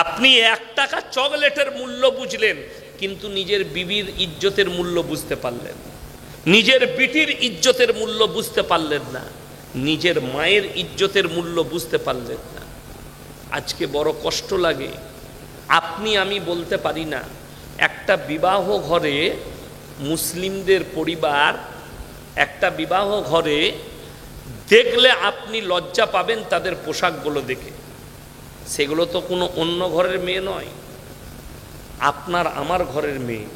আপনি 1 টাকা চকলেটের মূল্য বুঝলেন, কিন্তু নিজের বিবির ইজ্জতের মূল্য বুঝতে পারলেন না, নিজের বিটির ইজ্জতের মূল্য বুঝতে পারলেন না, নিজের মায়ের ইজ্জতের মূল্য বুঝতে পারলেন না। আজকে বড় কষ্ট লাগে। আপনি আমি বলতে পারি না, একটা বিবাহ ঘরে মুসলিমদের পরিবার, একটা বিবাহ ঘরে দেখলে আপনি লজ্জা পাবেন তাদের পোশাকগুলো দেখে। সেগুলো তো কোনো অন্য ঘরের মেয়ে নয়, আপনার আমার ঘরের মেয়ে।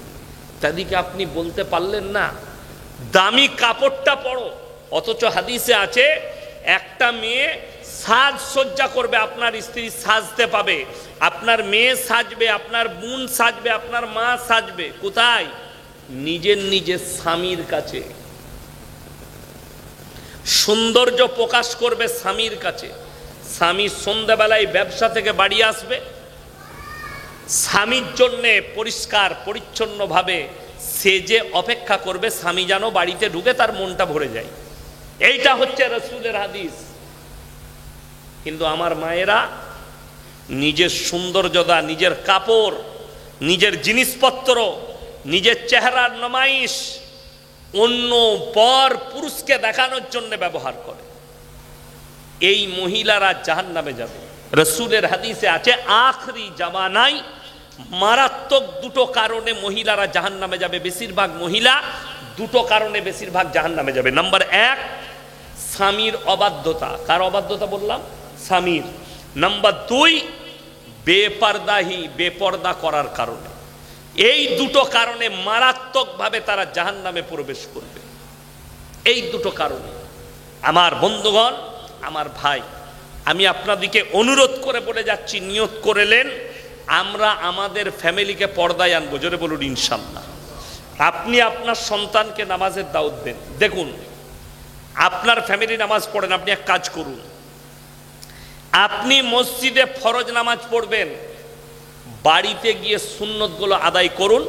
তাদেরকে আপনি বলতে পারলেন না দামি কাপড়টা পরো, অথচ হাদিসে আছে একটা মেয়ে সাজসজ্জা করবে, আপনার স্ত্রী সাজতে পাবে, আপনার মেয়ে সাজবে, আপনার বোন সাজবে, আপনার মা সাজবে। কোথায়? নিজের স্বামীর কাছে। সৌন্দর্য প্রকাশ করবে স্বামীর কাছে। স্বামী সন্ধ্যাবেলায় ব্যবসা থেকে বাড়ি আসবে, স্বামীর জন্যে পরিষ্কার পরিচ্ছন্নভাবে সেজে অপেক্ষা করবে, স্বামী যেন বাড়িতে ঢুকে তার মনটা ভরে যায়। এইটা হচ্ছে রাসূলের হাদিস। কিন্তু আমার মায়েরা নিজের সৌন্দর্যতা, নিজের কাপড়, নিজের জিনিসপত্র, নিজের চেহারার নমাইশ অন্য পর পুরুষকে দেখানোর জন্য ব্যবহার করে। এই মহিলারা জাহান্নামে যাবে। রাসূলের হাদিসে আছে আখরি জামানায় মারাত্মক 2টো কারণে মহিলারা জাহান্নামে যাবে। বেশিরভাগ মহিলা 2টো কারণে বেশিরভাগ জাহান্নামে যাবে। নাম্বার 1, স্বামীর অবাধ্যতা। কার অবাধ্যতা বললাম? স্বামীর। নাম্বার 2, বেপর্দা করার কারণে। এই 2টো কারণে মারাত্মকভাবে তারা জাহান্নামে প্রবেশ করবে। এই 2টো কারণে। আমার বন্ধুগণ, আমার ভাই, আমি আপনাদেরকে অনুরোধ করে বলে যাচ্ছি, নিয়ত করেলেন আমরা আমাদের ফ্যামিলিকে পর্দায় আনবো। জোরে বলুন ইনশাল্লাহ। আপনি আপনার সন্তানকে নামাজের দাওয়াত দেন। দেখুন, আপনার ফ্যামিলি নামাজ পড়েন, আপনি এক কাজ করুন, আপনি মসজিদে ফরজ নামাজ পড়বেন, বাড়িতে গিয়ে সুন্নতগুলো আদায় করুন,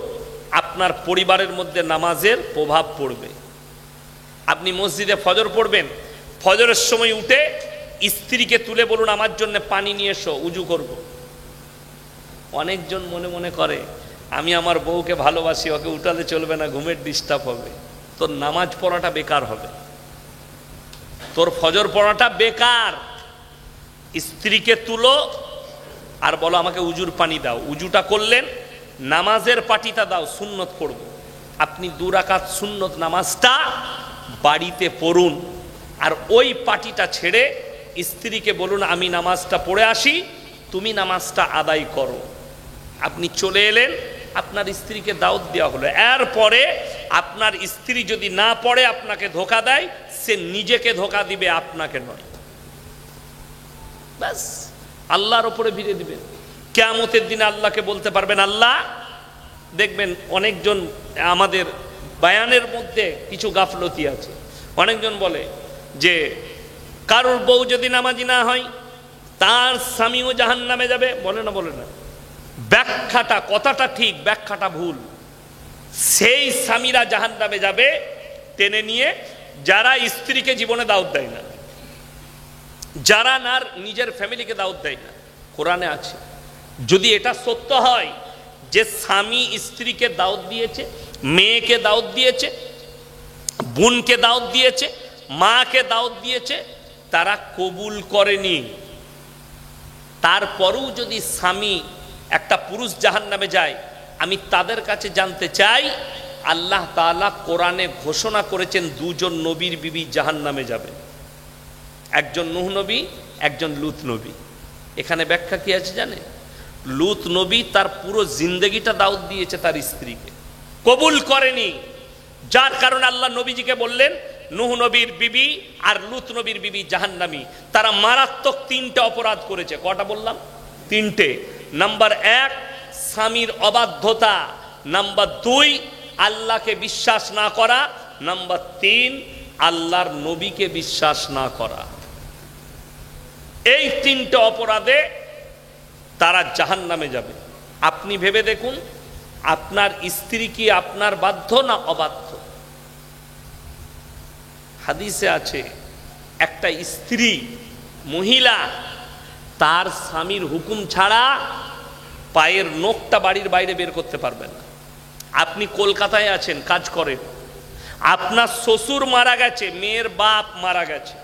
আপনার পরিবারের মধ্যে নামাজের প্রভাব পড়বে। আপনি মসজিদে ফজর পড়বেন, ফজরের সময় উঠে স্ত্রীকে তুলে বলুন আমার জন্য পানি নিয়ে এসো, উজু করব। অনেকজন মনে মনে করে আমি আমার বউকে ভালোবাসি, ওকে উঠালে চলবে না, ঘুমের ডিস্টার্ব হবে। তোর নামাজ পড়াটা বেকার হবে, তোর ফজর পড়াটা বেকার। স্ত্রীকে তুলো আর বলো আমাকে উজুর পানি দাও। উজুটা করলেন, নামাজের পাটিটা দাও, সুন্নত পড়ব। আপনি 2 রাকাত সুন্নত নামাজটা বাড়িতে পড়ুন, আর ওই পাটিটা ছেড়ে স্ত্রীকে বলুন আমি নামাজটা পড়ে আসি, তুমি নামাজটা আদায় করো। আপনি চলে এলেন, আপনার স্ত্রীকে দাওয়াত দেওয়া হলো। এরপরে আপনার স্ত্রী যদি না পড়ে আপনাকে ধোঁকা দেয়, সে নিজেকে ধোঁকা দিবে, আপনাকে নয়। ব্যাস, আল্লাহর উপরে ভিড়ে দিবেন। কিয়ামতের দিনে আল্লাহকে বলতে পারবেন আল্লাহ। দেখবেন অনেকজন আমাদের বায়ানের মধ্যে কিছু গাফলতি আছে। অনেকজন বলে যে কারোর বউ যদি নামাজি না হয় তার স্বামীও জাহান্নামে যাবে। বলে না? বলে না। ব্যাখ্যাটা, কথাটা ঠিক, ব্যাখ্যাটা ভুল। সেই স্বামীরা জাহান্নামে যাবে টেনে নিয়ে যারা স্ত্রীকে জীবনে দাওয়াত দেয় না, যারা নার নিজের ফ্যামিলিকে দাওয়াত দেয় না। কোরআনে আছে, যদি এটা সত্য হয় যে স্বামী স্ত্রীকে দাওয়াত দিয়েছে, মেয়েকে দাওয়াত দিয়েছে, বোনকে দাওয়াত দিয়েছে, মাকে দাওয়াত দিয়েছে, তারা কবুল করেনি, তারপরেও যদি স্বামী একটা পুরুষ জাহান্নামে যায়, আমি তাদের কাছে জানতে চাই, আল্লাহ তাআলা কোরআনে ঘোষণা করেছেন 2 জন নবীর বিবি জাহান্নামে যাবে। একজন নূহ নবী, একজন লূত নবী। এখানে ব্যাখ্যা কি আছে জানেন? লূত নবী তার পুরো জিন্দেগিটা দাওয়াত দিয়েছে তার স্ত্রীকে, কবুল করেনি, যার কারণে আল্লাহ নবীজিকে বললেন নূহ নবীর বিবি আর লূত নবীর বিবি জাহান্নামী। তারা মারাত্মক 3টে অপরাধ করেছে। কটা বললাম? 3টে। নাম্বার 1, স্বামীর অবাধ্যতা। নাম্বার 2, আল্লাহকে বিশ্বাস না করা। নাম্বার 3, আল্লাহর নবীকে বিশ্বাস না করা। এই 3টে অপরাধে তারা জাহান্নামে যাবে। আপনি ভেবে দেখুন, আপনার স্ত্রী কি আপনার বাধ্য না অবাধ্য? হাদিসে আছে একটা স্ত্রী, মহিলা, তার স্বামীর হুকুম ছাড়া পায়ের নখটা বাড়ির বাইরে বের করতে পারবেন না। আপনি কলকাতায় আছেন, কাজ করেন, আপনার শ্বশুর মারা গেছে, মেয়ের বাপ মারা গেছে,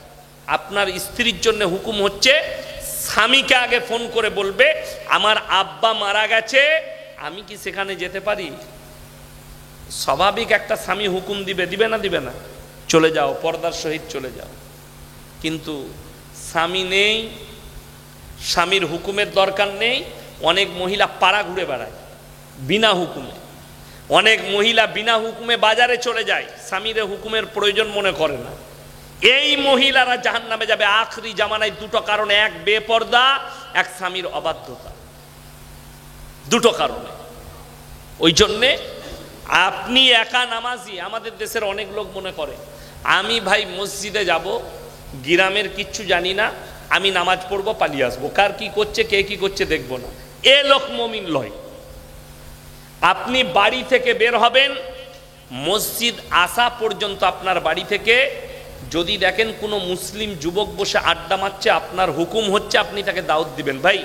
আপনার স্ত্রীর জন্য হুকুম হচ্ছে স্বামীকে আগে ফোন করে বলবে আমার আব্বা মারা গেছে, আমি কি সেখানে যেতে পারি? স্বাভাবিক একটা স্বামী হুকুম দিবে, দিবে না? দিবে না? চলে যাও, পর্দার সহিত চলে যাও। কিন্তু স্বামী নেই, স্বামীর হুকুমের দরকার নেই, অনেক মহিলা পাড়া ঘুরে বেড়ায় বিনা হুকুমে, অনেক মহিলা বিনা হুকুমে বাজারে চলে যায়, স্বামীর হুকুমের প্রয়োজন মনে করে না। এই মহিলারা জাহান্নামে যাবে আখরি জামানায়। দুটো কারণ, এক বেপর্দা, এক স্বামীর অবাধ্যতা, দুটো কারণে। ওই জন্যে আপনি একা নামাজি, আমাদের দেশের অনেক লোক মনে করে আমি ভাই মসজিদে যাব, গ্রামের কিচ্ছু জানি না, আমি নামাজ পড়বো, পালিয়ে আসবো, কার কি করছে কে কি করছে দেখবো না। এ লোক মুমিন লয়। আপনি বাড়ি থেকে বের হবেন, মসজিদ আসা পর্যন্ত আপনার বাড়ি থেকে যদি দেখেন কোনো মুসলিম যুবক বসে আড্ডা মারছে, আপনার হুকুম হচ্ছে আপনি তাকে দাওয়াত দিবেন, ভাই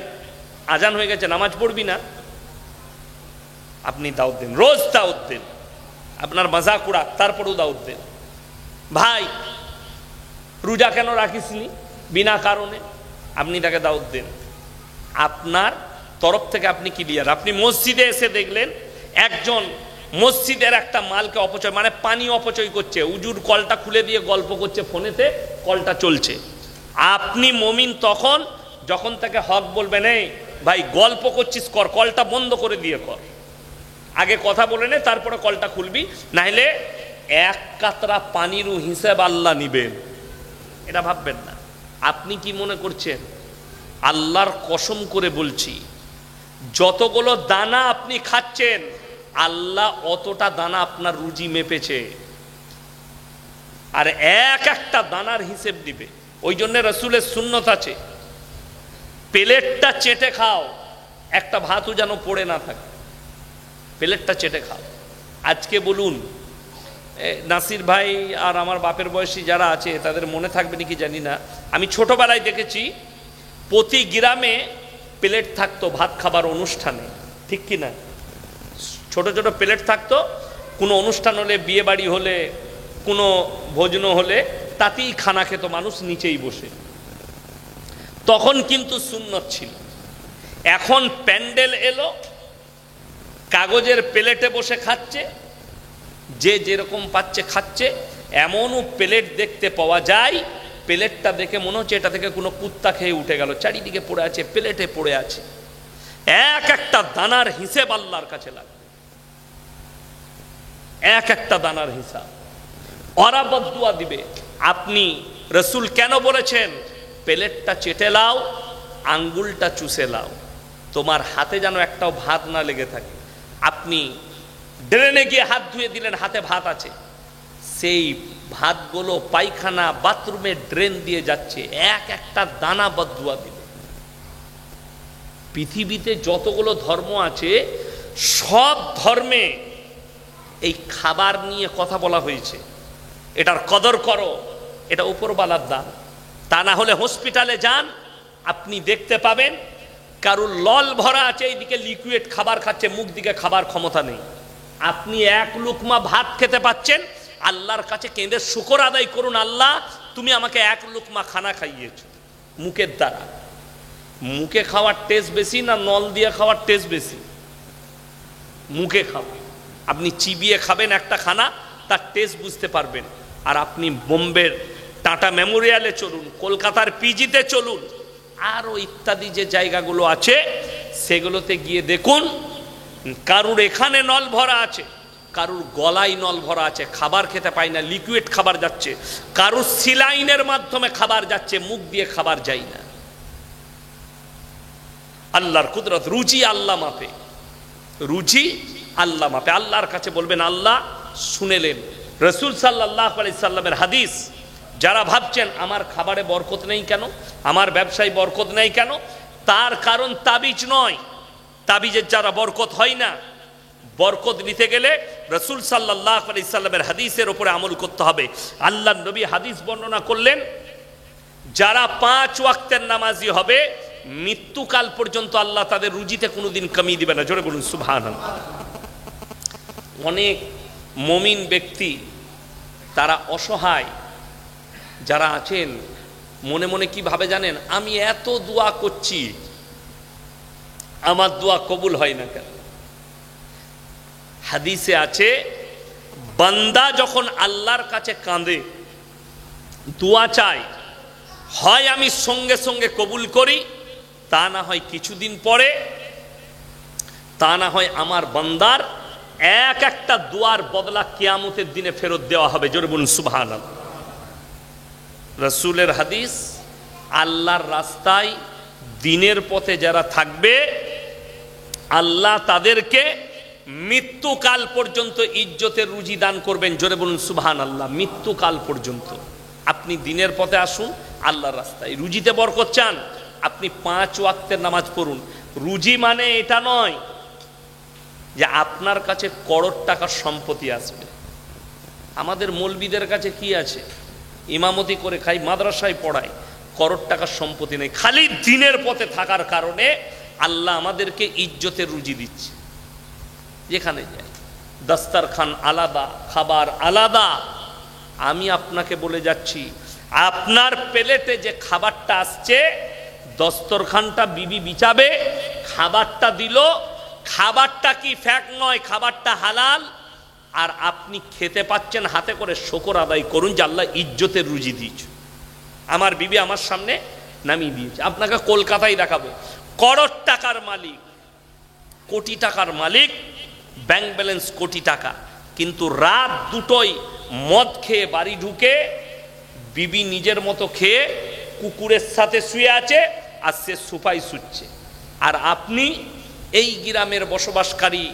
আজান হয়ে গেছে নামাজ পড়বি না? আপনি দাওয়াত দেন, রোজ দাওয়াত দেন, আপনার মজাক উড়াক তারপরেও দাওয়াত দেন। ভাই রোজা কেন রাখিসনি? বিনা কারণে, আপনি তাকে দাওয়াত দেন। আপনার তরফ থেকে আপনি ক্লিয়ার। আপনি মসজিদে এসে দেখলেন একজন মসজিদের একটা মালকে অপচয়, মানে পানি অপচয় করছে, উজুর কলটা খুলে দিয়ে গল্প করছে ফোনেতে, কলটা চলছে। আপনি মুমিন তখন যখন তাকে হক বলবেন, এই ভাই গল্প করছিস কর, কলটা বন্ধ করে দিয়ে কর, আগে কথা বলে নে তারপরে কলটা খুলবি, নাহলে এক কাতরা পানিরও হিসেব আল্লাহ নিবেন। এটা ভাববেন না। আপনি কি মনে করছেন? আল্লাহর কসম করে বলছি, যতগুলো দানা আপনি খাচ্ছেন আল্লাহ অতটা দানা আপনার রুজি মেপেছে, আর এক একটা দানার হিসেব দিবে। ওই জন্য রসুলের সুন্নত আছে, প্লেটটা চেটে খাও, একটা ভাতও যেন পড়ে না থাকে, প্লেটটা চেটে খাও। আজকে বলুন, নাসির ভাই আর আমার বাপের বয়সী যারা আছে তাদের মনে থাকবে নাকি জানি না, আমি ছোটবেলায় দেখেছি প্রতি গ্রামে প্লেট থাকতো ভাত খাবার অনুষ্ঠানে, ঠিক কি না? ছোট ছোট প্লেট থাকতো, কোনো অনুষ্ঠান হলে, বিয়ে বাড়ি হলে, কোনো ভোজন হলে তাতেই খানা খেত মানুষ নিচেই বসে। তখন কিন্তু সুন্নত ছিল। এখন প্যান্ডেল এলো, কাগজের প্লেটে বসে খাচ্ছে, যে যেরকম পাচ্ছে খাচ্ছে। এমনও প্লেট দেখতে পাওয়া যায়, প্লেটটা দেখে মনে হচ্ছে এটা থেকে কোনো কুত্তা খেয়ে উঠে গেল, চারিদিকে পড়ে আছে, প্লেটে পড়ে আছে। এক একটা দানার হিসেব আল্লাহর কাছে লাগে, এক একটা দানার হিসাব। ওরা বদদুয়া দিবে। আপনি রসুল কেন বলেছেন প্লেটটা চেটে লাও, আঙ্গুলটা চুষে লাও, তোমার হাতে যেন একটাও ভাত না লেগে থাকে। আপনি ড্রেনে গিয়ে হাত ধুয়ে দিলেন, হাতে ভাত আছে, সেই ভাতগুলো পায়খানা বাথরুমে ড্রেন দিয়ে যাচ্ছে, এক একটা দানা বদদুয়া দিবে। পৃথিবীতে যতগুলো ধর্ম আছে সব ধর্মে এই খাবার নিয়ে কথা বলা হয়েছে, এটার কদর করো, এটা উপরওয়ালার দান। তা না হলে হসপিটালে যান, আপনি দেখতে পাবেন কারুর লল ভরা আছে, এইদিকে লিকুইড খাবার খাচ্ছে, মুখ দিকে খাবার ক্ষমতা নেই। আপনি এক লুকমা ভাত খেতে পাচ্ছেন, আল্লাহর কাছে কেঁদে শুকর আদায় করুন, আল্লাহ তুমি আমাকে এক লুকমা খানা খাইয়েছ মুখের দ্বারা। মুখে খাওয়ার টেস্ট বেশি না নল দিয়ে খাওয়ার টেস্ট বেশি? মুখে খাওয়া। আপনি চিবিয়ে খাবেন একটা খানা, তার টেস্ট বুঝতে পারবেন। আর আপনি বোম্বের টাটা মেমোরিয়ালে চলুন, কলকাতার পিজিতে চলুন, আরও ইত্যাদি যে জায়গাগুলো আছে সেগুলোতে গিয়ে দেখুন, কারুর এখানে নল ভরা আছে, কারুর গলায় নল ভরা আছে, খাবার খেতে পায় না, লিকুইড খাবার যাচ্ছে, কারুর সিলাইনের মাধ্যমে খাবার যাচ্ছে, মুখ দিয়ে খাবার যায় না। আল্লাহর কুদরত, রুচি আল্লাহ মাপে, রুচি আল্লাহ মাপে। আল্লাহর কাছে বলবেন আল্লাহ শুনেলেন। রসুল সাল্লাল্লাহু আলাইহি সাল্লামের হাদিস, যারা ভাবছেন আমার খাবারে বরকত নেই কেন, আমার ব্যবসায় বরকত নেই কেন, তার কারণ তাবিজ নয়। তাবিজের যারা বরকত হয় না, বরকত নিতে গেলে রসুল সাল্লাল্লাহু আলাইহি সাল্লামের হাদিসের উপরে আমল করতে হবে। আল্লাহর নবী হাদিস বর্ণনা করলেন, যারা 5 ওয়াক্তের নামাজি হবে মৃত্যুকাল পর্যন্ত আল্লাহ তাদের রুজিতে কোনোদিন কমিয়ে দিবে না। জোরে বলুন সুবহানাল্লাহ। অনেক মুমিন ব্যক্তি তারা অসহায় যারা আছেন, মনে মনে কি ভাবে জানেন? আমি এত দোয়া করছি, আমার দোয়া কবুল হয় না কেন? হাদিসে আছে, বান্দা যখন আল্লাহর কাছে কাঁদে, দোয়া চায়, হয় আমি সঙ্গে সঙ্গে কবুল করি, তা না হয় কিছুদিন পরে, তা না হয় আমার বান্দার এক একটা দোয়ার বদলা কিয়ামতের দিনে ফেরত দেওয়া হবে। জোরে বলুন সুবহানাল্লাহ। রাসূলের হাদিস, আল্লাহর রাস্তায় দিনের পথে যারা থাকবে আল্লাহ তাদেরকে মৃত্যুকাল পর্যন্ত ইজ্জতের রুজি দান করবেন। জোরে বলুন সুবহানাল্লাহ। মৃত্যুকাল পর্যন্ত আপনি দিনের পথে আসুন, আল্লাহর রাস্তায় রুজিতে বরকত চান, আপনি 5 ওয়াক্তের নামাজ পড়ুন। রুজি মানে এটা নয় যে আপনার কাছে করোড় টাকার সম্পত্তি আসবে। আমাদের মৌলবীদের কাছে কি আছে? ইমামতি করে খাই, মাদ্রাসায় পড়াই, করোড় টাকার সম্পত্তি নেই। খালি দিনের পথে থাকার কারণে আল্লাহ আমাদেরকে ইজ্জতের রুজি দিচ্ছে। যেখানে যাই দস্তরখান আলাদা, খাবার আলাদা। আমি আপনাকে বলে যাচ্ছি, আপনার প্লেটে যে খাবারটা আসছে, দস্তরখানটা বিবি বিছাবে, খাবারটা দিল, খাবারটা কি ফ্যাক নয়, খাবারটা হালাল, আর আপনি খেতে পাচ্ছেন হাতে করে, শুকর আদায় করুন যে আল্লাহ ইজ্জতের রুজি দিয়েছে। আমার বিবি আমার সামনে নামিয়ে দিয়েছে। আপনাকে কলকাতায় দেখাবো, করোড় টাকার মালিক, কোটি টাকার মালিক, ব্যাংক ব্যালেন্স কোটি টাকা, কিন্তু রাত 2টোয় মদ খেয়ে বাড়ি ঢুকে বিবি নিজের মতো খেয়ে কুকুরের সাথে শুয়ে আছে, আর সে সুপাই শুচ্ছে। আর আপনি এই গ্রামের বসবাসকারী,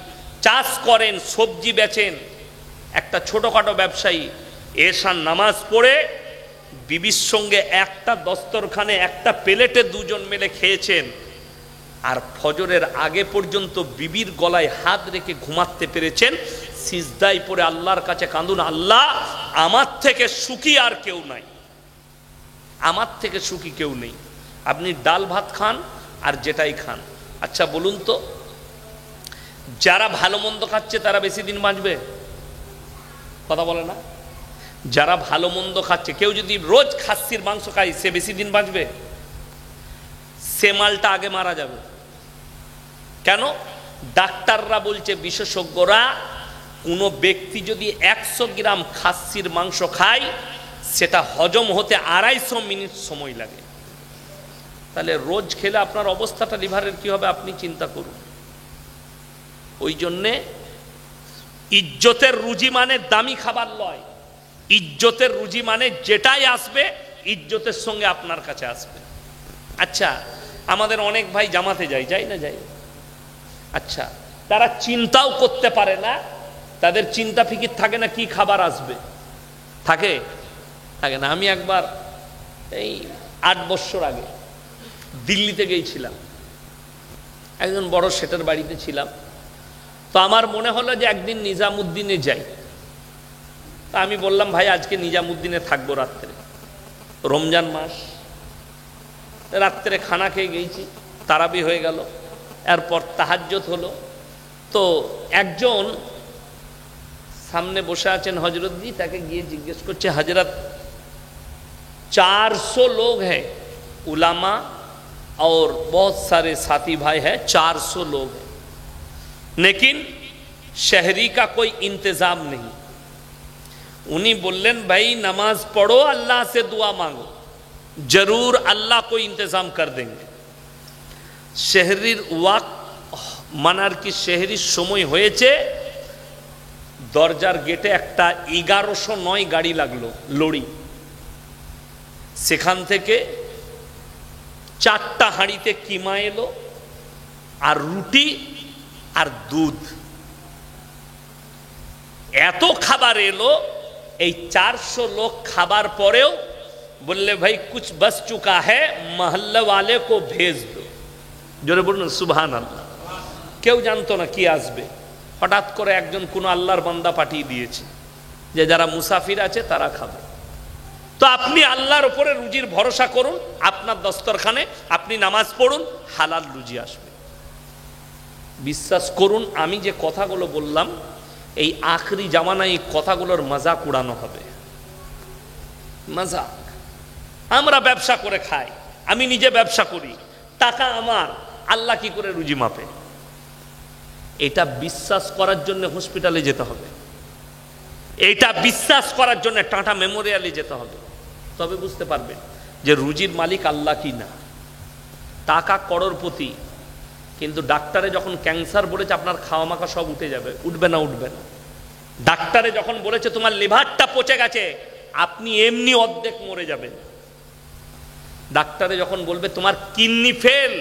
চাষ করেন, সবজি বেচেন, একটা ছোটোখাটো ব্যবসায়ী, এশার নামাজ পড়ে বিবির সঙ্গে একটা দস্তরখানে একটা প্লেটে দুজন মিলে খেয়েছেন, আর ফজরের আগে পর্যন্ত বিবির গলায় হাত রেখে ঘুমাতে পেরেছেন। সিজদায় পড়ে আল্লাহর কাছে কাঁদুন, আল্লাহ আমার থেকে সুখী আর কেউ নাই, আমার থেকে সুখী কেউ নেই। আপনি ডাল ভাত খান আর যেটাই খান। আচ্ছা বলুন তো, যারা ভালো মন্দ খাচ্ছে তারা বেশি দিন বাঁচবে? কথা বলে না? যারা ভালো মন্দ খাচ্ছে, কেউ যদি রোজ খাসির মাংস খায়, সে বেশি দিন বাঁচবে? সে মালটা আগে মারা যাবে। কেন? ডাক্তাররা বলছে, বিশেষজ্ঞরা, কোনো ব্যক্তি যদি 100 গ্রাম খাসির মাংস খায়, সেটা হজম হতে 250 মিনিট সময় লাগে। তাহলে রোজ খেলে আপনার অবস্থাটা লিভারের কি হবে আপনি চিন্তা করুন। ওই জন্যে ইজ্জতের রুজি মানে দামি খাবার নয়, ইজ্জতের রুজি মানে যেটাই আসবে ইজ্জতের সঙ্গে আপনার কাছে আসবে। আচ্ছা, আমাদের অনেক ভাই জামাতে যায়, যাই না যাই? আচ্ছা, তারা চিন্তাও করতে পারে না, তাদের চিন্তা ফিকির থাকে না কি খাবার আসবে, থাকে থাকে না। আমি একবার এই 8 বছর আগে দিল্লিতে গিয়েছিলাম, একজন বড় শেঠের বাড়িতে ছিলাম। তো আমার মনে হলো যে একদিন নিজামুদ্দিনে যাই। তা আমি বললাম, ভাই আজকে নিজামুদ্দিনে থাকবো রাত্রে, রমজান মাস। রাত্রে খানা খেয়ে গেছি, তারাবি হয়ে গেল, এরপর তাহাজ্জুদ হলো। তো একজন সামনে বসে আছেন হজরতজি, তাকে গিয়ে জিজ্ঞেস করছে, হজরত 400 लोग हैं, उलामा और बहुत सारे साथी भाई हैं, 400 लोग हैं, लेकिन शहरी का कोई इंतजाम नहीं। उन्हीं बोलें, भाई नमाज पढ़ो, अल्लाह से दुआ मांगो, जरूर अल्लाह को इंतजाम कर देंगे। शहरीर ওয়াক মানার কি শহরির সময় হয়েছে, দরজার গেটে একটা 1109 গাড়ি লাগলো, লরি। সেখান থেকে 4টা হাঁড়িতে কিমা এলো, আর রুটি আর দুধ, এত খাবার এলো। এই 400 লোক খাবার পরেও বললে, ভাই কুছ বস চুকা হ্যায়, মহল্লা ওয়ালে কো ভেজ দো। জোরে বলুন সুবহানাল্লাহ। কেউ জানতো না কি আসবে, হঠাৎ করে একজন কোনো আল্লাহর বান্দা পাঠিয়ে দিয়েছে যে যারা মুসাফির আছে তারা খাবে। তো আপনি আল্লাহর উপরে রুজির ভরসা করুন, আপনার দস্তরখানে আপনি নামাজ পড়ুন, হালাল রুজি আসবে। বিশ্বাস করুন, আমি যে কথাগুলো বললাম এই আখরি জামানায় এই কথাগুলোর মজাক উড়ানো হবে, মজাক। আমরা ব্যবসা করে খাই, আমি নিজে ব্যবসা করি, টাকা আমার, আল্লাহ কি করে রুজি মাপে? এটা বিশ্বাস করার জন্য হসপিটালে যেতে হবে, এটা বিশ্বাস করার জন্য টাটা মেমোরিয়ালে যেতে হবে, তবে বুঝতে পারবেন যে রুজির মালিক আল্লাহ কি না। টাকা করোড়পতি, কিন্তু ডাক্তারে যখন ক্যান্সার বলেছে আপনার খাওয়া মাখা সব উঠে যাবে, উঠবে না? উঠবে না। ডাক্তারে যখন বলেছে তোমার লিভারটা পচে গেছে, আপনি এমনি অর্ধেক মরে যাবেন। ডাক্তারে যখন বলবে তোমার কিডনি ফেল,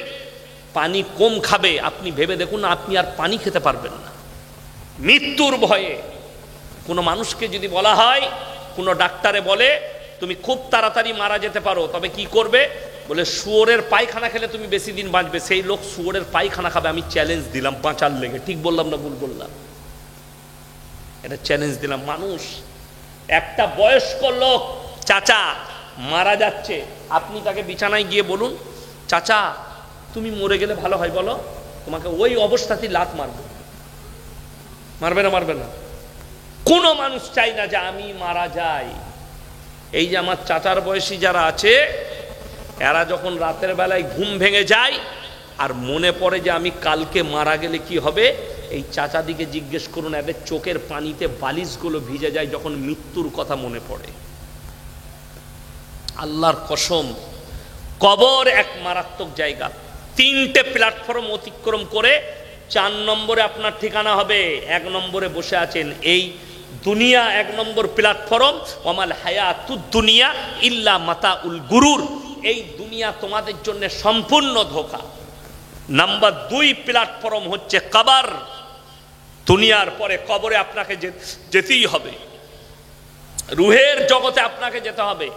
পানি কম খাবে, আপনি ভেবে দেখুন আপনি আর পানি খেতে পারবেন না মৃত্যুর ভয়ে। কোনো মানুষকে যদি বলা হয়, কোনো ডাক্তারে বলে তুমি খুব তাড়াতাড়ি মারা যেতে পারো, তবে কি করবে? বলে শুয়োরের পায়খানা খেলে তুমি বেশি দিন বাঁচবে। সেই লোক শুয়োরের পায়খানা খাবে, আমি চ্যালেঞ্জ দিলাম বাঁচার লেগে। ঠিক বললাম না ভুল বললাম? এটা চ্যালেঞ্জ দিলাম। মানুষ, একটা বয়স্ক লোক চাচা মারা যাচ্ছে, আপনি তাকে বিছানায় গিয়ে বলুন চাচা তুমি মরে গেলে ভালো হয়, বলো, তোমাকে ওই অবস্থাতেই লাত মারবে। মারবে না? মারবে না? কোনো মানুষ চাই না যে আমি মারা যাই। এই যে আমার চাচার বয়সী যারা আছে, এরা যখন রাতের বেলায় ঘুম ভেঙে যায় আর মনে পড়ে যে আমি কালকে মারা গেলে কি হবে, এই চাচাদিকে জিজ্ঞেস করুন, এদের চোখের পানিতে বালিশগুলো ভিজে যায় যখন মৃত্যুর কথা মনে পড়ে। আল্লাহর কসম, কবর এক মারাত্মক জায়গা। 3টে প্ল্যাটফর্ম অতিক্রম করে 4 নম্বরে আপনার ঠিকানা হবে। 1 নম্বরে বসে আছেন এই দুনিয়া, 1 নম্বর প্ল্যাটফর্ম। ওয়ামাল হায়াতুদ দুনিয়া ইল্লা মাতাউল গুরুর। এই দুনিয়া তোমাদের জন্য সম্পূর্ণ ধোঁকা। নাম্বার 2 প্ল্যাটফর্ম হচ্ছে কবর। দুনিয়ার পরে কবরে আপনাকে যেতেই হবে, রুহের জগতে আপনাকে যেতে হবে।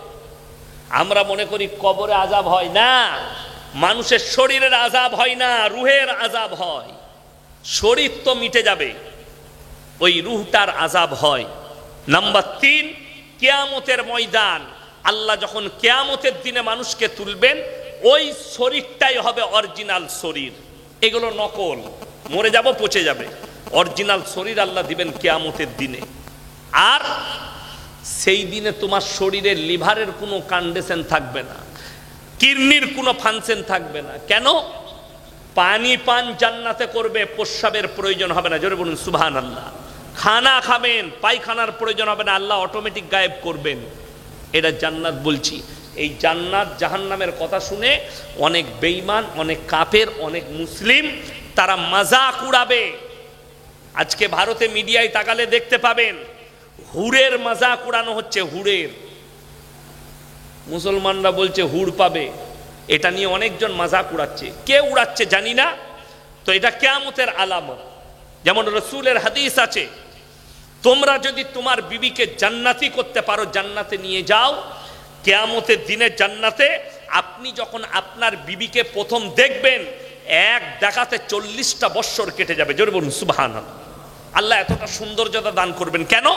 আমরা মনে করি কবরে আযাব হয় না, মানুষের শরীরের আযাব হয় না, রুহের আযাব হয়। শরীর তো মিটে যাবে, ওই রুহটার আযাব হয়। নাম্বার 3, কিয়ামতের ময়দান। আল্লাহ যখন কিয়ামতের দিনে মানুষকে তুলবেন, ওই শরীরটাই হবে অরিজিনাল শরীর। এগুলো নকল, মরে যাব পচে যাবে। অরিজিনাল শরীর আল্লাহ দিবেন কিয়ামতের দিনে। আর সেই দিনে তোমার শরীরের লিভারের কোনো কন্ডিশন থাকবে না, কিডনির কোনো ফাংশন থাকবে না। কেন? পানি পান জান্নাতে করবে, প্রস্রাবের প্রয়োজন হবে না। জোরে বলুন সুবহানাল্লাহ। খানা খাবেন, পায়খানার প্রয়োজন হবে না, আল্লাহ অটোমেটিক গায়েব করবেন। এটা জান্নাত বলছি। এই জান্নাত জাহান্নামের কথা শুনে অনেক বেঈমান, অনেক কাফের, অনেক মুসলিম তারা মজাক উড়াবে। আজকে ভারতে মিডিয়ায় তাকালে দেখতে পাবেন হুড়ের মজাক উড়ানো হচ্ছে। হুড়ের, মুসলমানরা বলছে হুড় পাবে, এটা নিয়ে অনেকজন মজাক উড়াচ্ছে। কে উড়াচ্ছে জানি না, তো এটা কিয়ামতের আলামত। যেমন রাসূলের হাদিস আছে, তোমরা যদি তোমার বিবিকে জান্নাতি করতে পারো, জান্নাতে নিয়ে যাও। কিয়ামতের দিনে জান্নাতে আপনি যখন আপনার বিবিকে প্রথম দেখবেন, এক দেখাতে 40টা বৎসর কেটে যাবে। জোরে বলুন সুবহানাল্লাহ। আল্লাহ এতটা সৌন্দর্যতা দান করবেন কেন?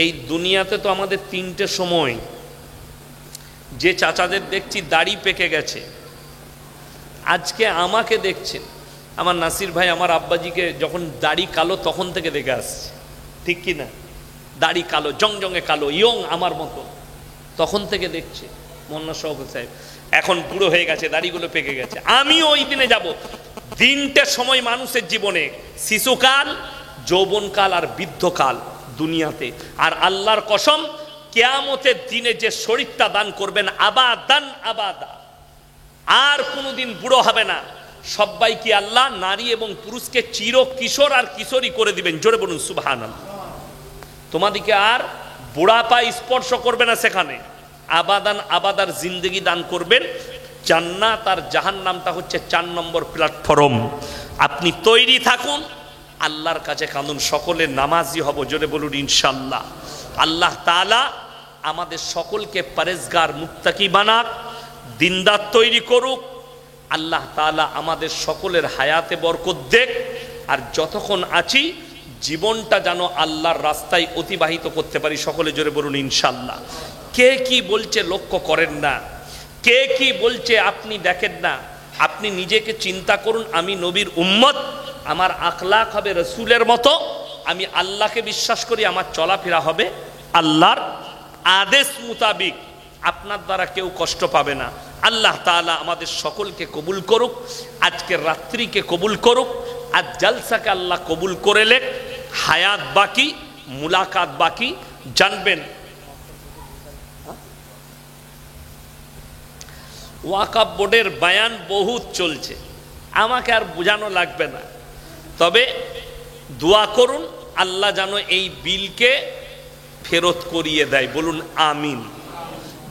এই দুনিয়াতে তো আমাদের 3টে সময়। যে চাচাদের দেখছি দাড়ি পেকে গেছে, আজকে আমাকে দেখছেন, আমার নাসির ভাই আমার আব্বাজিকে যখন দাড়ি কালো তখন থেকে দেখে আসছে, ঠিক কি না? দাড়ি কালো, জংজঙে কালো, ইয়ং আমার মতো, তখন থেকে দেখছে। মোহাম্মদ শওকত সাহেব এখন বুড়ো হয়ে গেছে, দাড়িগুলো পেকে গেছে। আমিও ওই দিনে যাব। 3টে সময় মানুষের জীবনে, শিশুকাল, যৌবনকাল আর বৃদ্ধকাল দুনিয়াতে। আর আল্লাহর কসম, কিয়ামতের দিনে যে শরীরটা দান করবেন আবাদান আবাদা, আর কোনোদিন বুড়ো হবে না। সবাই কি আল্লাহ নারী এবং পুরুষকে চির কিশোর আর কিশোরী করে দিবেন। জোরে বলুন সুবহানাল্লাহ। তোমাদেরকে আর বুড়াপা স্পর্শ করবে না সেখানে। আবাদান আবাদার জিন্দেগি দান করবেন। জান্নাত আর জাহান্নামটা হচ্ছে 4 নম্বর প্ল্যাটফর্ম। আপনি তৈরি থাকুন, আল্লাহর কাছে কাঁদুন, সকলে নামাজি হব। জোরে বলুন ইনশাআল্লাহ। আল্লাহ তাআলা আমাদের সকলকে পরেজগার মুত্তাকি বানাক, দিনদার তৈরি করুক। আল্লাহ তাআলা আমাদের সকলের হায়াতে বরকত দেখ। আর যতক্ষণ আছি জীবনটা যেন আল্লাহর রাস্তায় অতিবাহিত করতে পারি। সকলে জোরে বলুন ইনশাআল্লাহ। কে কি বলছে লক্ষ্য করেন না, কে কি বলছে আপনি দেখেন না। আপনি নিজেকে চিন্তা করুন, আমি নবীর উম্মত, আমার আখলাক হবে রসুলের মতো, আমি আল্লাহকে বিশ্বাস করি, আমার চলাফেরা হবে আল্লাহর আদেশ মোতাবিক। আপনার দ্বারা কেউ কষ্ট পাবে না। আল্লাহ তাআলা আমাদের সকলকে কবুল করুক, আজকের রাত্রিকে কবুল করুক, আজ জালসাকে আল্লাহ কবুল করে লেখ। হায়াত বাকি, মুলাকাত বাকি। জানবেন ওয়াকফ বোর্ডের বায়ান বহুত চলছে, আমাকে আর বোঝানো লাগবে না। তবে দোয়া করুন আল্লাহ যেন এই বিলকে ফেরত করিয়ে দেয়, বলুন আমিন।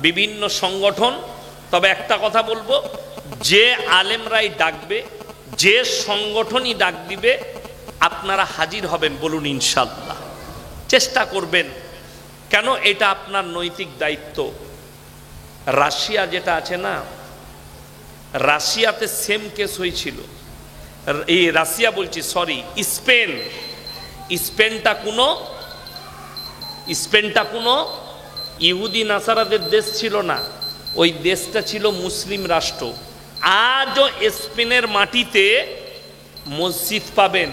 বিভিন্ন সংগঠন, তবে একটা কথা বলবো, যে আলেমরাই ডাকবে, যে সংগঠনই ডাক দিবে, আপনারা হাজির হবেন, বলুন ইনশাআল্লাহ। চেষ্টা করবেন, কেন এটা আপনার নৈতিক দায়িত্ব। রাশিয়া যেটা আছে না, রাশিয়াতে সেম কেস হয়েছিল। এই রাশিয়া বলছি, সরি, স্পেনটা কোনো ইহুদি নাসারাদের দেশ ছিল না, ওই দেশটা ছিল মুসলিম রাষ্ট্র। আজও স্পেনের মাটিতে মসজিদ পাবেন,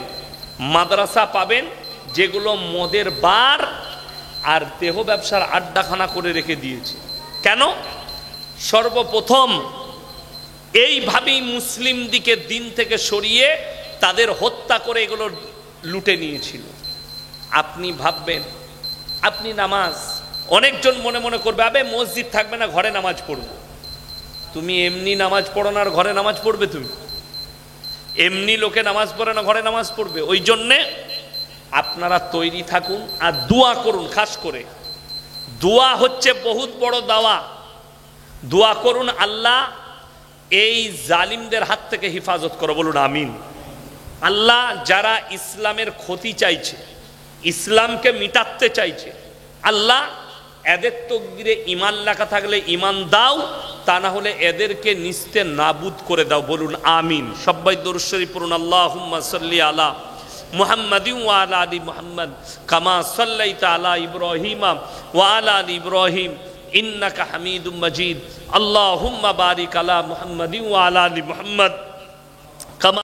মাদ্রাসা পাবেন, যেগুলো মদের বার আর দেহ ব্যবসার আড্ডাখানা করে রেখে দিয়েছে। কেন? সর্বপ্রথম এইভাবেই মুসলিম দিকে দিন থেকে সরিয়ে তাদের হত্যা করে এগুলো লুটে নিয়েছিল। আপনি ভাববেন, আপনি নামাজ, অনেকজন মনে মনে করবে আবে মসজিদ থাকবে না, ঘরে নামাজ পড়বো। তুমি এমনি নামাজ পড়ো না আর ঘরে নামাজ পড়বে? তুমি এমনি লোকে নামাজ পড়ে না, ঘরে নামাজ পড়বে? ওই জন্যে আপনারা তৈরি থাকুন আর দোয়া করুন। খাস করে দোয়া হচ্ছে বহুত বড় দাওয়া। দোয়া করুন আল্লাহ এই জালিমদের হাত থেকে হেফাজত করো, বলুন আমিন। আল্লাহ যারা ইসলামের ক্ষতি চাইছে, ইসলামকে মিটাতে চাইছে, আল্লাহ এদের তকদিরে ঈমান লেখা থাকলে ঈমান দাও, তা না হলে এদেরকে নিস্তে নাবুদ করে দাও, বলুন আমিন। সবাই দরুদ শরীফ পড়ুন। আল্লাহুম্মা সাল্লি আলা মুহাম্মাদিন ওয়া আলা আলি মুহাম্মাদ কামা সাল্লাইতা আলা ইব্রাহিম ওয়া আলা আলি ইব্রাহিম ইন্নাকা হামিদুম মাজিদ। আল্লাহুম্মা বারিক আলা মুহাম্মাদিন ওয়া আলা আলি মুহাম্মাদ কামা